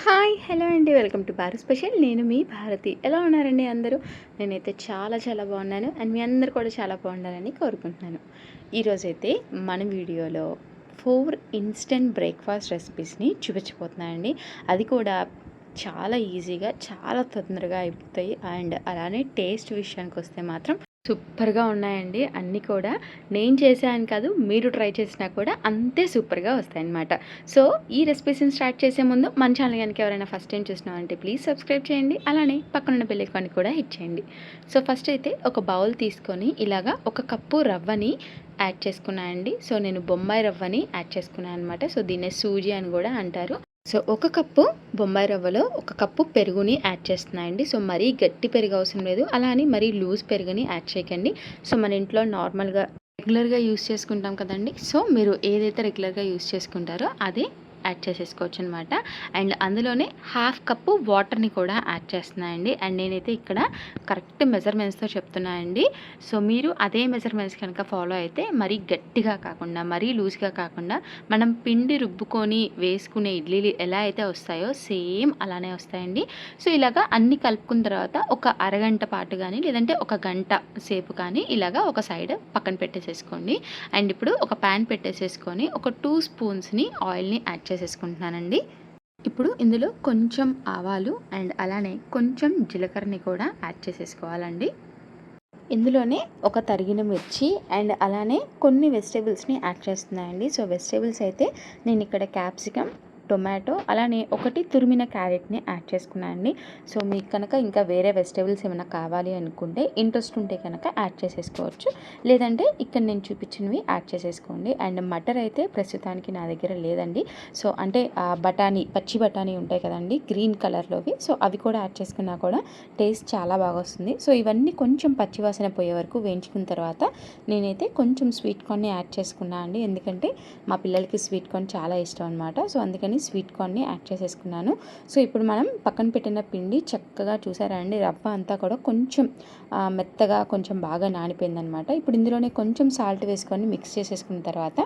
Hi hello అండి, welcome to Bharat special. నేను మీ భారతి. ఎలా ఉన్నారండి అందరూ? నేనైతే చాలా బాగున్నాను అండ్ మీ అందరు కూడా చాలా బాగుండాలని కోరుకుంటున్నాను. ఈరోజైతే మన వీడియోలో 4 ఇన్స్టెంట్ బ్రేక్ఫాస్ట్ రెసిపీస్ని చూపించబోతున్నానండి. అది కూడా చాలా ఈజీగా చాలా తొందరగా అయిపోతాయి అండ్ అలానే టేస్ట్ విషయానికి వస్తే మాత్రం సూపర్గా ఉన్నాయండి. అన్నీ కూడా నేను చేశాను కాదు, మీరు ట్రై చేసినా కూడా అంతే సూపర్గా వస్తాయన్నమాట. సో ఈ రెసిపీస్ని స్టార్ట్ చేసే ముందు మన ఛానల్ కనుక ఎవరైనా ఫస్ట్ టైం చూసినామంటే ప్లీజ్ సబ్స్క్రైబ్ చేయండి. అలానే పక్కనున్న బెల్ ఐకాన్ కూడా హిట్ చేయండి. సో ఫస్ట్ అయితే ఒక బౌల్ తీసుకొని ఇలాగా 1 కప్పు రవ్వని యాడ్ చేసుకున్నానండి. సో నేను బొంబాయి రవ్వని యాడ్ చేసుకున్నాను అనమాట. సో దీన్నే సూజీ అని కూడా అంటారు. సో 1 కప్పు బొంబాయి రవ్వలో 1 కప్పు పెరుగుని యాడ్ చేస్తున్నాయండి. సో మరీ గట్టి పెరుగు అవసరం లేదు, అలా అని మరీ లూజ్ పెరుగుని యాడ్ చేయకండి. సో మన ఇంట్లో నార్మల్గా రెగ్యులర్గా యూస్ చేసుకుంటాం కదండి. సో మీరు ఏదైతే రెగ్యులర్గా యూస్ చేసుకుంటారో అదే యాడ్ చేసేసుకోవచ్చు అనమాట. అండ్ అందులోనే 1/2 కప్పు వాటర్ని కూడా యాడ్ చేస్తున్నాయండి. అండ్ నేనైతే ఇక్కడ కరెక్ట్ మెజర్మెంట్స్తో చెప్తున్నానండి. సో మీరు అదే మెజర్మెంట్స్ కనుక ఫాలో అయితే మరీ గట్టిగా కాకుండా మరీ లూజ్గా కాకుండా మనం పిండి రుబ్బుకొని వేసుకునే ఇడ్లీలు ఎలా అయితే వస్తాయో సేమ్ అలానే వస్తాయండి. సో ఇలాగా అన్ని కలుపుకున్న తర్వాత ఒక అరగంట పాటు కానీ లేదంటే 1 గంట సేపు కానీ ఇలాగా ఒక సైడ్ పక్కన పెట్టేసేసుకోండి. అండ్ ఇప్పుడు ఒక ప్యాన్ పెట్టేసేసుకొని ఒక 2 స్పూన్స్ని ఆయిల్ని యాడ్ చేసేసుకుంటున్నానండి. ఇప్పుడు ఇందులో కొంచెం ఆవాలు అండ్ అలానే కొంచెం జీలకర్రని కూడా యాడ్ చేసేసుకోవాలండి. ఇందులోనే ఒక తరిగిన మిర్చి అండ్ అలానే కొన్ని వెజిటేబుల్స్ని యాడ్ చేస్తున్నాయండి. సో వెజిటేబుల్స్ అయితే నేను ఇక్కడ క్యాప్సికమ్, టొమాటో అలానే 1 తురిమిన క్యారెట్ని యాడ్ చేసుకున్నానండి. సో మీకు కనుక ఇంకా వేరే వెజిటేబుల్స్ ఏమైనా కావాలి అనుకుంటే ఇంట్రెస్ట్ ఉంటే కనుక యాడ్ చేసేసుకోవచ్చు, లేదంటే ఇక్కడ నేను చూపించినవి యాడ్ చేసేసుకోండి. అండ్ మటర్ అయితే ప్రస్తుతానికి నా దగ్గర లేదండి. సో అంటే బఠానీ, పచ్చి బఠానీ ఉంటాయి కదండి గ్రీన్ కలర్లోవి, సో అవి కూడా యాడ్ చేసుకున్నా కూడా టేస్ట్ చాలా బాగా వస్తుంది. సో ఇవన్నీ కొంచెం పచ్చివాసన పోయే వరకు వేయించుకున్న తర్వాత నేనైతే కొంచెం స్వీట్ కార్న్ని యాడ్ చేసుకున్నాను అండి. ఎందుకంటే మా పిల్లలకి స్వీట్ కార్న్ చాలా ఇష్టం అనమాట. సో అందుకని స్వీట్ కార్న్ని యాడ్ చేసేసుకున్నాను. సో ఇప్పుడు మనం పక్కన పెట్టిన పిండి చక్కగా చూసారా అండి, రవ్వ అంతా కూడా కొంచెం మెత్తగా కొంచెం బాగా నానిపోయిందనమాట. ఇప్పుడు ఇందులోనే కొంచెం సాల్ట్ వేసుకొని మిక్స్ చేసేసుకున్న తర్వాత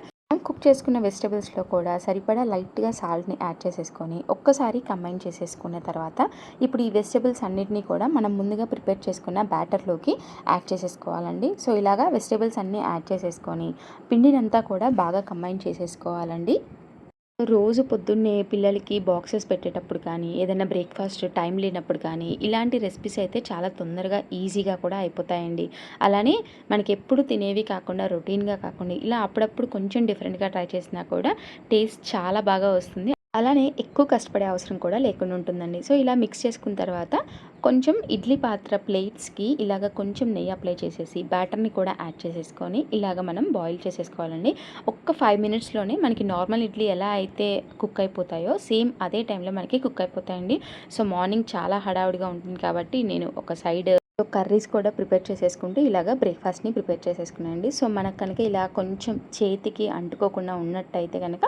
కుక్ చేసుకున్న వెజిటబుల్స్లో కూడా సరిపడా లైట్గా సాల్ట్ని యాడ్ చేసేసుకొని ఒక్కసారి కంబైన్ చేసేసుకున్న తర్వాత ఇప్పుడు ఈ వెజిటబుల్స్ అన్నిటినీ కూడా మనం ముందుగా ప్రిపేర్ చేసుకున్న బ్యాటర్లోకి యాడ్ చేసేసుకోవాలండి. సో ఇలాగా వెజిటబుల్స్ అన్నీ యాడ్ చేసేసుకొని పిండినంతా కూడా బాగా కంబైన్ చేసేసుకోవాలండి. రోజు పొద్దున్నే పిల్లలకి బాక్సెస్ పెట్టేటప్పుడు కానీ ఏదైనా బ్రేక్ఫాస్ట్ టైం లేనప్పుడు కానీ ఇలాంటి రెసిపీస్ అయితే చాలా తొందరగా ఈజీగా కూడా అయిపోతాయండి. అలానే మనకి ఎప్పుడు తినేవి కాకుండా రొటీన్గా కాకుండా ఇలా అప్పుడప్పుడు కొంచెం డిఫరెంట్గా ట్రై చేసినా కూడా టేస్ట్ చాలా బాగా వస్తుంది. అలానే ఎక్కువ కష్టపడే అవసరం కూడా లేకుండా ఉంటుందండి. సో ఇలా మిక్స్ చేసుకున్న తర్వాత కొంచెం ఇడ్లీ పాత్ర ప్లేట్స్కి ఇలాగ కొంచెం నెయ్యి అప్లై చేసేసి బ్యాటర్ని కూడా యాడ్ చేసేసుకొని ఇలాగ మనం బాయిల్ చేసేసుకోవాలండి. ఒక్క 5 మినిట్స్లోనే మనకి నార్మల్ ఇడ్లీ ఎలా అయితే కుక్ అయిపోతాయో సేమ్ అదే టైంలో మనకి కుక్ అయిపోతాయండి. సో మార్నింగ్ చాలా హడావుడిగా ఉంటుంది కాబట్టి నేను ఒక సైడ్ కర్రీస్ కూడా ప్రిపేర్ చేసేసుకుంటూ ఇలాగ బ్రేక్ఫాస్ట్ని ప్రిపేర్ చేసేసుకున్నానండి. సో మనకు కనుక ఇలా కొంచెం చేతికి అంటుకోకుండా ఉన్నట్టయితే కనుక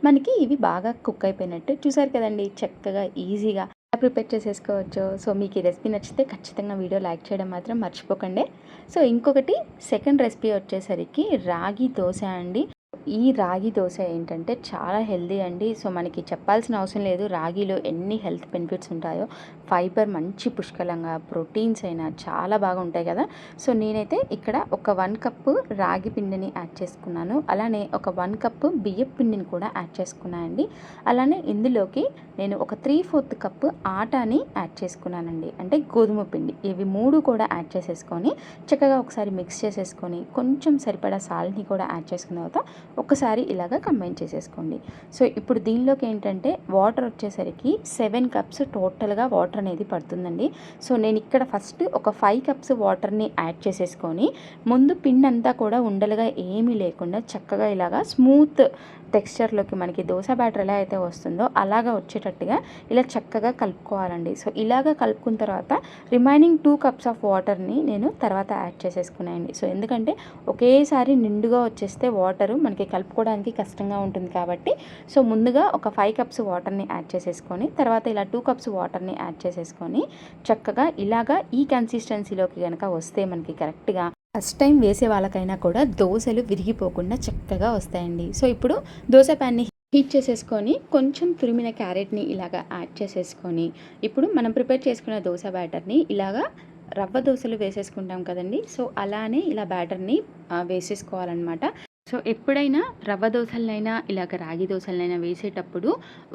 మనకి ఇవి బాగా కుక్ అయిపోయినట్టు. చూసారు కదండి, చక్కగా ఈజీగా ప్రిపేర్ చేసేసుకోవచ్చు. సో మీకు ఈ రెసిపీ నచ్చితే ఖచ్చితంగా వీడియో లైక్ చేయడం మాత్రం మర్చిపోకండి. సో ఇంకొకటి సెకండ్ రెసిపీ వచ్చేసరికి రాగి దోశ అండి. ఈ రాగి దోశ ఏంటంటే చాలా హెల్దీ అండి. సో మనకి చెప్పాల్సిన అవసరం లేదు, రాగిలో ఎన్ని హెల్త్ బెనిఫిట్స్ ఉంటాయో. ఫైబర్ మంచి పుష్కలంగా, ప్రోటీన్స్ అయినా చాలా బాగా ఉంటాయి కదా. సో నేనైతే ఇక్కడ ఒక 1 కప్పు రాగి పిండిని యాడ్ చేసుకున్నాను. అలానే ఒక 1 కప్పు బియ్యం పిండిని కూడా యాడ్ చేసుకున్నాను అండి. అలానే ఇందులోకి నేను ఒక 3/4 కప్పు ఆటాని యాడ్ చేసుకున్నానండి, అంటే గోధుమ పిండి. ఇవి 3 కూడా యాడ్ చేసేసుకొని చక్కగా ఒకసారి మిక్స్ చేసేసుకొని కొంచెం సరిపడా సాల్ట్ని కూడా యాడ్ చేసుకున్న తర్వాత ఒకసారి ఇలాగా కంబైన్ చేసేసుకోండి. సో ఇప్పుడు దీనిలోకి ఏంటంటే వాటర్ వచ్చేసరికి 7 కప్స్ టోటల్గా వాటర్ అనేది పడుతుందండి. సో నేను ఇక్కడ ఫస్ట్ ఒక 5 కప్స్ వాటర్ని యాడ్ చేసేసుకొని ముందు పిండి అంతా కూడా ఉండలుగా ఏమీ లేకుండా చక్కగా ఇలాగా స్మూత్ టెక్స్చర్లోకి మనకి దోశ బ్యాటర్ ఎలా అయితే వస్తుందో అలాగా వచ్చేటట్టుగా ఇలా చక్కగా కలుపుకోవాలండి. సో ఇలాగా కలుపుకున్న తర్వాత రిమైనింగ్ 2 కప్స్ ఆఫ్ వాటర్ని నేను తర్వాత యాడ్ చేసేసుకున్నాయండి. సో ఎందుకంటే ఒకేసారి నిండుగా వచ్చేస్తే వాటరు మనకి కలుపుకోవడానికి కష్టంగా ఉంటుంది కాబట్టి సో ముందుగా ఒక 5 కప్స్ వాటర్ని యాడ్ చేసేసుకొని తర్వాత ఇలా 2 కప్స్ వాటర్ని యాడ్ చేసేసుకొని చక్కగా ఇలాగా ఈ కన్సిస్టెన్సీలోకి కనుక వస్తే మనకి కరెక్ట్గా ఫస్ట్ టైం వేసే వాళ్ళకైనా కూడా దోశలు విరిగిపోకుండా చక్కగా వస్తాయండి. సో ఇప్పుడు దోశ ప్యాన్ని హీట్ చేసేసుకొని కొంచెం తురిమిన క్యారెట్ని ఇలాగా యాడ్ చేసేసుకొని ఇప్పుడు మనం ప్రిపేర్ చేసుకున్న దోశ బ్యాటర్ని ఇలాగా రవ్వ దోశలు వేసేసుకుంటాం కదండి. సో అలానే ఇలా బ్యాటర్ని వేసేసుకోవాలన్నమాట. సో ఎప్పుడైనా రవ్వ దోశలనైనా ఇలాగ రాగి దోశలనైనా వేసేటప్పుడు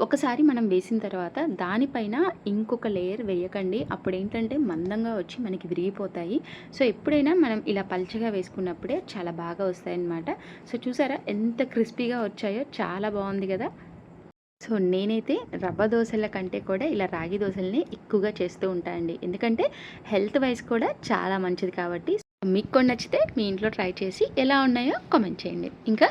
ఒకసారి మనం వేసిన తర్వాత దానిపైన ఇంకొక లేయర్ వేయకండి. అప్పుడు ఏంటంటే మందంగా వచ్చి మనకి విరిగిపోతాయి. సో ఎప్పుడైనా మనం ఇలా పల్చగా వేసుకున్నప్పుడే చాలా బాగా వస్తాయన్నమాట. సో చూసారా ఎంత క్రిస్పీగా వచ్చాయో, చాలా బాగుంది కదా. సో నేనైతే రవ్వ దోశల కంటే కూడా ఇలా రాగి దోశల్ని ఎక్కువగా చేస్తూ ఉంటానండి. ఎందుకంటే హెల్త్ వైజ్ కూడా చాలా మంచిది కాబట్టి. మీకు కూడా నచ్చితే మీ ఇంట్లో ట్రై చేసి ఎలా ఉన్నాయో కామెంట్ చేయండి. ఇంకా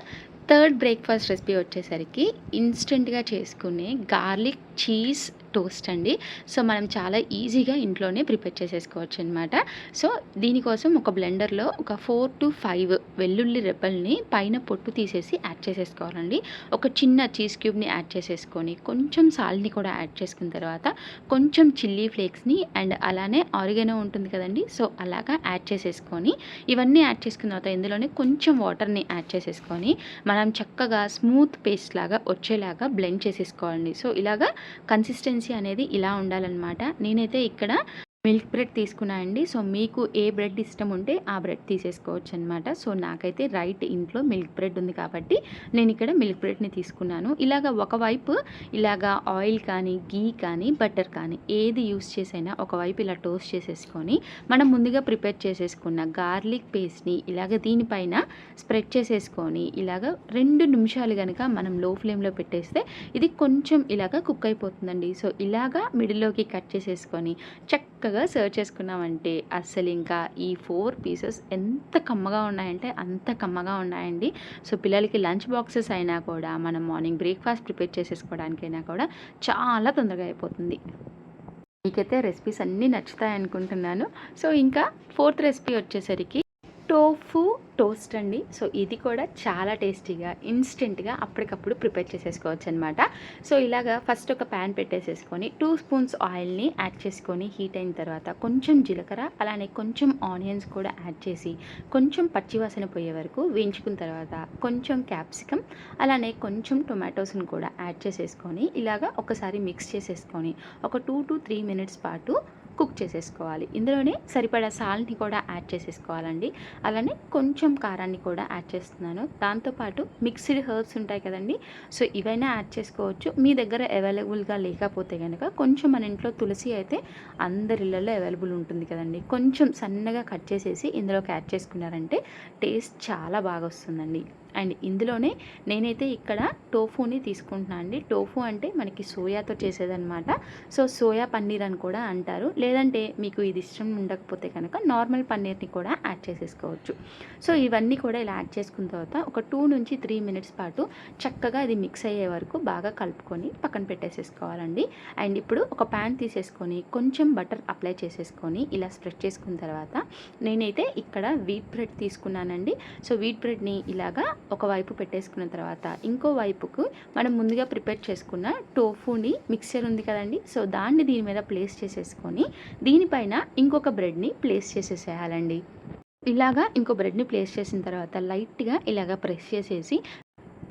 థర్డ్ బ్రేక్ఫాస్ట్ రెసిపీ వచ్చేసరికి ఇన్స్టెంట్గా చేసుకునే గార్లిక్ చీజ్ టోస్ట్ అండి. సో మనం చాలా ఈజీగా ఇంట్లోనే ప్రిపేర్ చేసేసుకోవచ్చు అనమాట. సో దీనికోసం ఒక బ్లెండర్లో ఒక 4 to 5 వెల్లుల్లి రెబ్బల్ని పైన పొట్టు తీసేసి యాడ్ చేసేసుకోవాలండి. ఒక చిన్న చీజ్ క్యూబ్ని యాడ్ చేసేసుకొని కొంచెం సాల్ట్ని కూడా యాడ్ చేసుకున్న తర్వాత కొంచెం చిల్లీ ఫ్లేక్స్ని అండ్ అలానే ఆరిగానో ఉంటుంది కదండి. సో అలాగా యాడ్ చేసేసుకొని ఇవన్నీ యాడ్ చేసుకున్న తర్వాత ఇందులోనే కొంచెం వాటర్ని యాడ్ చేసేసుకొని మనం చక్కగా స్మూత్ పేస్ట్ లాగా వచ్చేలాగా బ్లెండ్ చేసేసుకోవాలండి. సో ఇలాగా కన్సిస్టెన్సీ అనేది ఇలా ఉండాలన్నమాట. నేనైతే ఇక్కడ మిల్క్ బ్రెడ్ తీసుకున్నా అండి. సో మీకు ఏ బ్రెడ్ ఇష్టం ఉంటే ఆ బ్రెడ్ తీసేసుకోవచ్చు అనమాట. సో నాకైతే రైట్ ఇంట్లో మిల్క్ బ్రెడ్ ఉంది కాబట్టి నేను ఇక్కడ మిల్క్ బ్రెడ్ని తీసుకున్నాను. ఇలాగ ఒకవైపు ఇలాగా ఆయిల్ కానీ గీ కానీ బటర్ కానీ ఏది యూస్ చేసైనా ఒకవైపు ఇలా టోస్ట్ చేసేసుకొని మనం ముందుగా ప్రిపేర్ చేసేసుకున్న గార్లిక్ పేస్ట్ని ఇలాగ దీనిపైన స్ప్రెడ్ చేసేసుకొని ఇలాగ 2 నిమిషాలు కనుక మనం లో ఫ్లేమ్లో పెట్టేస్తే ఇది కొంచెం ఇలాగ కుక్ అయిపోతుందండి. సో ఇలాగా మిడిల్లోకి కట్ చేసేసుకొని చక్కగా సర్వ్ చేసుకున్నామంటే అస్సలు ఇంకా ఈ 4 పీసెస్ ఎంత కమ్మగా ఉన్నాయంటే అంత కమ్మగా ఉన్నాయండి. సో పిల్లలకి లంచ్ బాక్సెస్ అయినా కూడా మనం మార్నింగ్ బ్రేక్ఫాస్ట్ ప్రిపేర్ చేసేసుకోవడానికైనా కూడా చాలా తొందరగా అయిపోతుంది. మీకైతే రెసిపీస్ అన్నీ నచ్చుతాయి అనుకుంటున్నాను. సో ఇంకా 4th రెసిపీ వచ్చేసరికి టోఫు టోస్ట్ అండి. సో ఇది కూడా చాలా టేస్టీగా ఇన్స్టెంట్గా అప్పటికప్పుడు ప్రిపేర్ చేసేసుకోవచ్చు అనమాట. సో ఇలాగా ఫస్ట్ ఒక ప్యాన్ పెట్టేసేసుకొని 2 స్పూన్స్ ఆయిల్ని యాడ్ చేసుకొని హీట్ అయిన తర్వాత కొంచెం జీలకర్ర అలానే కొంచెం ఆనియన్స్ కూడా యాడ్ చేసి కొంచెం పచ్చివాసన పోయే వరకు వేయించుకున్న తర్వాత కొంచెం క్యాప్సికమ్ అలానే కొంచెం టొమాటోస్ని కూడా యాడ్ చేసేసుకొని ఇలాగా ఒకసారి మిక్స్ చేసేసుకొని ఒక 2 to 3 మినిట్స్ పాటు కుక్ చేసేసుకోవాలి. ఇందులోనే సరిపడా సాల్ట్ని కూడా యాడ్ చేసేసుకోవాలండి. అలానే కొంచెం కారాన్ని కూడా యాడ్ చేస్తున్నాను. దాంతోపాటు మిక్స్డ్ హర్బ్స్ ఉంటాయి కదండి. సో ఇవైనా యాడ్ చేసుకోవచ్చు. మీ దగ్గర అవైలబుల్గా లేకపోతే కనుక కొంచెం మన ఇంట్లో తులసి అయితే అందరి ఇళ్ళల్లో అవైలబుల్ ఉంటుంది కదండి. కొంచెం సన్నగా కట్ చేసేసి ఇందులోకి యాడ్ చేసుకున్నారంటే టేస్ట్ చాలా బాగా వస్తుందండి. అండ్ ఇందులోనే నేనైతే ఇక్కడ టోఫూని తీసుకుంటున్నాను అండి. టోఫు అంటే మనకి సోయాతో చేసేదన్నమాట. సో సోయా పన్నీర్ అని కూడా అంటారు. లేదంటే మీకు ఇది ఇష్టం ఉండకపోతే కనుక నార్మల్ పన్నీర్ని కూడా యాడ్ చేసేసుకోవచ్చు. సో ఇవన్నీ కూడా ఇలా యాడ్ చేసుకున్న తర్వాత ఒక 2 నుంచి 3 మినిట్స్ పాటు చక్కగా ఇది మిక్స్ అయ్యే వరకు బాగా కలుపుకొని పక్కన పెట్టేసేసుకోవాలండి. అండ్ ఇప్పుడు ఒక ప్యాన్ తీసేసుకొని కొంచెం బటర్ అప్లై చేసేసుకొని ఇలా స్ప్రెడ్ చేసుకున్న తర్వాత నేనైతే ఇక్కడ వీట్ బ్రెడ్ తీసుకున్నానండి. సో వీట్ బ్రెడ్ని ఇలాగా ఒకవైపు పెట్టేసుకున్న తర్వాత ఇంకో వైపుకు మనం ముందుగా ప్రిపేర్ చేసుకున్న టోఫూని మిక్చర్ ఉంది కదండి. సో దాన్ని దీని మీద ప్లేస్ చేసేసుకొని దీనిపైన ఇంకొక బ్రెడ్ని ప్లేస్ చేసేసేయాలండి. ఇలాగా ఇంకో బ్రెడ్ని ప్లేస్ చేసిన తర్వాత లైట్గా ఇలాగా ప్రెస్ చేసేసి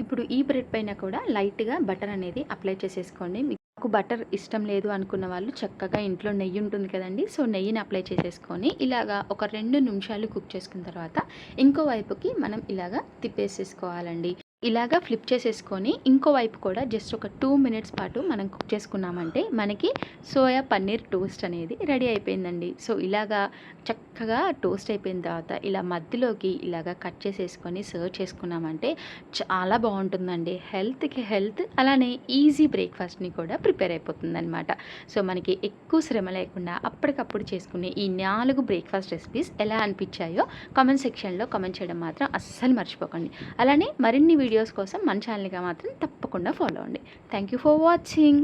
ఇప్పుడు ఈ బ్రెడ్ పైన కూడా లైట్గా బటర్ అనేది అప్లై చేసేసుకోండి. నాకు బటర్ ఇష్టం లేదు అనుకున్న వాళ్ళు చక్కగా ఇంట్లో నెయ్యి ఉంటుంది కదండి. సో నెయ్యిని అప్లై చేసేసుకొని ఇలాగా ఒక 2 నిమిషాలు కుక్ చేసుకున్న తర్వాత ఇంకో వైపుకి మనం ఇలాగా తిప్పేసేసుకోవాలండి. ఇలాగా ఫ్లిప్ చేసేసుకొని ఇంకో వైపు కూడా జస్ట్ ఒక 2 మినిట్స్ పాటు మనం కుక్ చేసుకున్నామంటే మనకి సోయా పన్నీర్ టోస్ట్ అనేది రెడీ అయిపోయిందండి. సో ఇలాగా చక్కగా టోస్ట్ అయిపోయిన తర్వాత ఇలా మధ్యలోకి ఇలాగా కట్ చేసేసుకొని సర్వ్ చేసుకున్నామంటే చాలా బాగుంటుందండి. హెల్త్కి హెల్త్ అలానే ఈజీ బ్రేక్ఫాస్ట్ని కూడా ప్రిపేర్ అయిపోతుందన్నమాట. సో మనకి ఎక్కువ శ్రమ లేకుండా అప్పటికప్పుడు చేసుకునే ఈ 4 బ్రేక్ఫాస్ట్ రెసిపీస్ ఎలా అనిపించాయో కామెంట్ సెక్షన్లో కామెంట్ చేయడం మాత్రం అస్సలు మర్చిపోకండి. అలానే మరిన్ని వీడియోస్ కోసం మన ఛానల్గా మాత్రం తప్పకుండా ఫాలో అవ్వండి. Thank you for watching.